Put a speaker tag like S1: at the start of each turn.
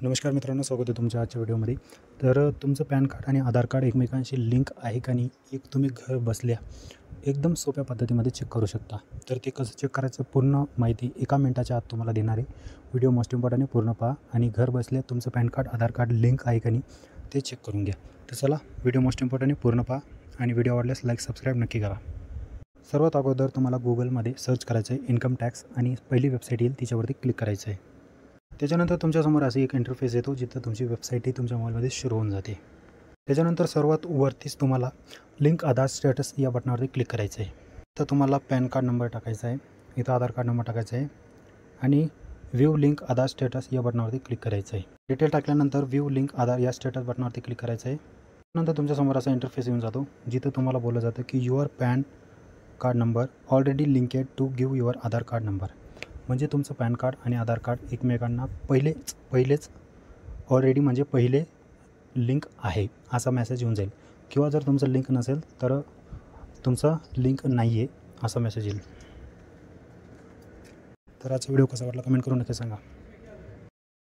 S1: नमस्कार मित्रांनो, स्वागत आहे तुमच्या आजच्या व्हिडिओमध्ये। तर तुमचं पॅन कार्ड आणि आधार कार्ड एकमेकांशी लिंक आहे का नाही, एक तुम्ही घर बसल्या एकदम सोप्या पद्धतीमध्ये चेक करू शकता। तर ते कसं चेक करायचं पूर्ण माहिती 1 मिनिटाच्या आत तुम्हाला देणार आहे। व्हिडिओ मोस्ट इम्पॉर्टंट आहे, पूर्ण पहा आणि घर बसल्या तुमचं पॅन कार्ड आधार कार्ड लिंक आहे का नाही ते चेक करून घ्या। तर चला, व्हिडिओ मोस्ट इम्पॉर्टंट आहे, पूर्ण पहा आणि व्हिडिओ आवडल्यास लाईक सबस्क्राईब नक्की करा। सर्वात अगोदर तुम्हाला गुगलमध्ये सर्च करायचं आहे इन्कम टॅक्स आणि पहिली वेबसाईट येईल तिच्यावरती क्लिक करायचं आहे। त्याच्यानंतर तुमच्यासमोर असं एक इंटरफेस येतो जिथं तुमची वेबसाईट तुमच्या मोबाईलमध्ये सुरू होऊन जाते। त्याच्यानंतर सर्वात वरतीच तुम्हाला लिंक आधार स्टेटस या बटनावरती क्लिक करायचं आहे। तर तुम्हाला पॅन कार्ड नंबर टाकायचा आहे, इथं आधार कार्ड नंबर टाकायचा आहे आणि व्ह्यू लिंक आधार स्टेटस या बटनावरती क्लिक करायचं आहे। डिटेल टाकल्यानंतर व्ह्यू लिंक आधार या स्टेटस बटनावरती क्लिक करायचं आहे। नंतर तुमच्यासमोर असा इंटरफेस येऊन जातो जिथं तुम्हाला बोललं जातं की your PAN card number already linked to give your Aadhaar card number. म्हणजे तुमचं पॅन कार्ड आणि आधार कार्ड एकमेकांना पहिलेच ऑलरेडी म्हणजे पहिले लिंक आहे असा मेसेज येऊन जाईल, किंवा जर तुमचं लिंक नसेल तर तुमचं लिंक नाही आहे असा मेसेज येईल। तर आजचा व्हिडिओ कसा वाटला कमेंट करून नक्की सांगा।